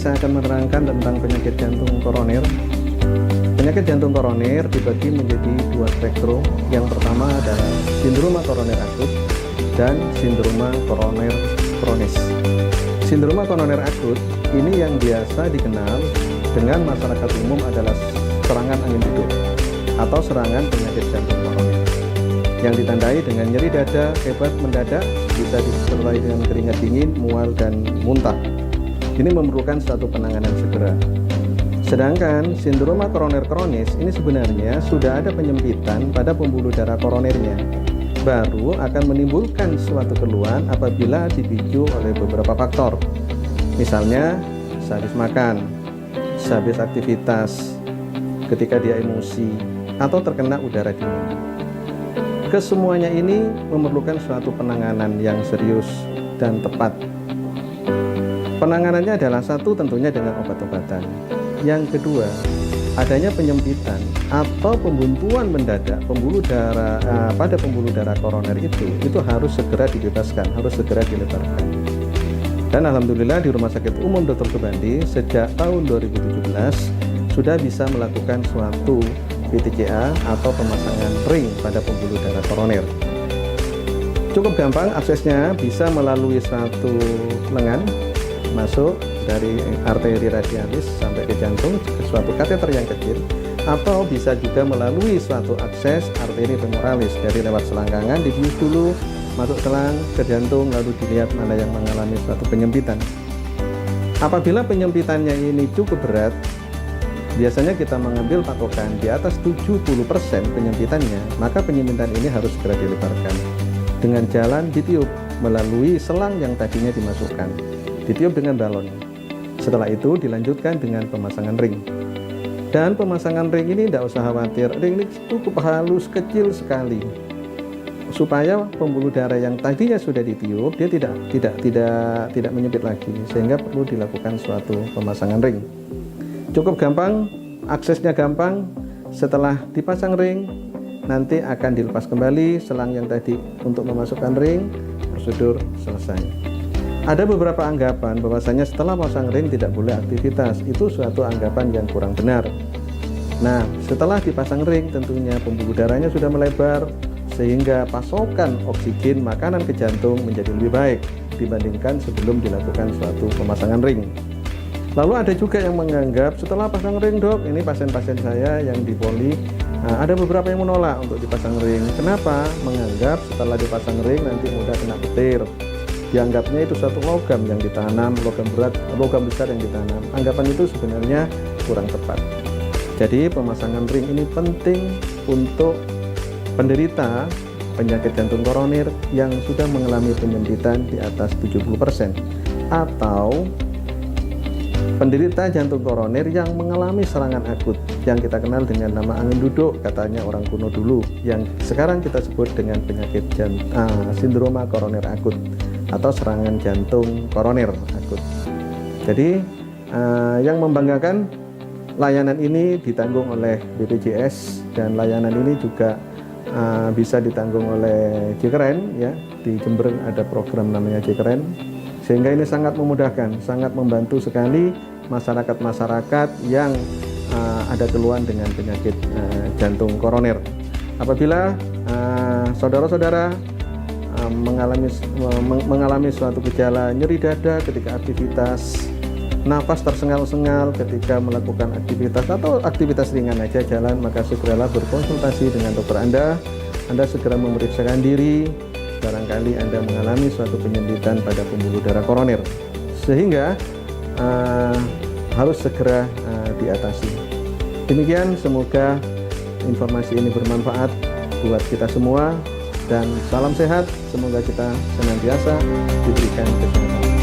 saya akan menerangkan tentang penyakit jantung koroner. Penyakit jantung koroner dibagi menjadi dua spektrum. Yang pertama adalah sindroma koroner akut dan sindroma koroner kronis. Sindroma koroner akut ini yang biasa dikenal dengan masyarakat umum adalah serangan angin duduk atau serangan penyakit jantung koroner yang ditandai dengan nyeri dada hebat mendadak, bisa disertai dengan keringat dingin, mual, dan muntah. Ini memerlukan suatu penanganan segera. Sedangkan sindroma koroner kronis ini sebenarnya sudah ada penyempitan pada pembuluh darah koronernya, baru akan menimbulkan suatu keluhan apabila dipicu oleh beberapa faktor. Misalnya sehabis makan, sehabis aktivitas, ketika dia emosi, atau terkena udara dingin. Kesemuanya ini memerlukan suatu penanganan yang serius dan tepat. Penanganannya adalah satu, tentunya dengan obat-obatan. Yang kedua, adanya penyempitan atau pembuntuan mendadak pembuluh darah pada pembuluh darah koroner itu harus segera dibebaskan, harus segera dilebarkan. Dan alhamdulillah di Rumah Sakit Umum Dr. Subandi sejak tahun 2017 sudah bisa melakukan suatu PTCA atau pemasangan ring pada pembuluh darah koroner. Cukup gampang aksesnya, bisa melalui suatu lengan masuk dari arteri radialis sampai ke jantung ke suatu kateter yang kecil, atau bisa juga melalui suatu akses arteri femoralis dari lewat selangkangan, dibius dulu masuk selang ke jantung, lalu dilihat mana yang mengalami suatu penyempitan. Apabila penyempitannya ini cukup berat, biasanya kita mengambil patokan di atas 70% penyempitannya, maka penyempitan ini harus segera dilebarkan dengan jalan ditiup melalui selang yang tadinya dimasukkan, ditiup dengan balon. Setelah itu dilanjutkan dengan pemasangan ring. Dan pemasangan ring ini tidak usah khawatir, ring ini cukup halus, kecil sekali, supaya pembuluh darah yang tadinya sudah ditiup dia tidak menyempit lagi, sehingga perlu dilakukan suatu pemasangan ring. Cukup gampang, aksesnya gampang. Setelah dipasang ring, nanti akan dilepas kembali selang yang tadi untuk memasukkan ring, prosedur selesai. Ada beberapa anggapan bahwasanya setelah pasang ring tidak boleh aktivitas, itu suatu anggapan yang kurang benar. Nah, setelah dipasang ring tentunya pembuluh darahnya sudah melebar, sehingga pasokan oksigen makanan ke jantung menjadi lebih baik dibandingkan sebelum dilakukan suatu pemasangan ring. Lalu ada juga yang menganggap setelah pasang ring, dok, ini pasien-pasien saya yang di poli, ada beberapa yang menolak untuk dipasang ring. Kenapa? Menganggap setelah dipasang ring nanti mudah kena petir. Dianggapnya itu satu logam yang ditanam, logam berat, logam besar yang ditanam. Anggapan itu sebenarnya kurang tepat. Jadi pemasangan ring ini penting untuk penderita penyakit jantung koroner yang sudah mengalami penyempitan di atas 70%, atau penderita jantung koroner yang mengalami serangan akut yang kita kenal dengan nama angin duduk, katanya orang kuno dulu, yang sekarang kita sebut dengan penyakit sindroma koroner akut atau serangan jantung koroner akut. Jadi yang membanggakan, layanan ini ditanggung oleh BPJS, dan layanan ini juga bisa ditanggung oleh Jkeren, ya. Di Jember ada program namanya Jkeren, sehingga ini sangat memudahkan, sangat membantu sekali masyarakat-masyarakat yang ada keluhan dengan penyakit jantung koroner. Apabila saudara-saudara mengalami suatu gejala nyeri dada ketika aktivitas, nafas tersengal-sengal ketika melakukan aktivitas atau aktivitas ringan aja jalan, maka segeralah berkonsultasi dengan dokter Anda. Anda segera memeriksakan diri, barangkali Anda mengalami suatu penyempitan pada pembuluh darah koroner, sehingga harus segera diatasi. Demikian, semoga informasi ini bermanfaat buat kita semua, dan salam sehat. Semoga kita senantiasa diberikan kesehatan.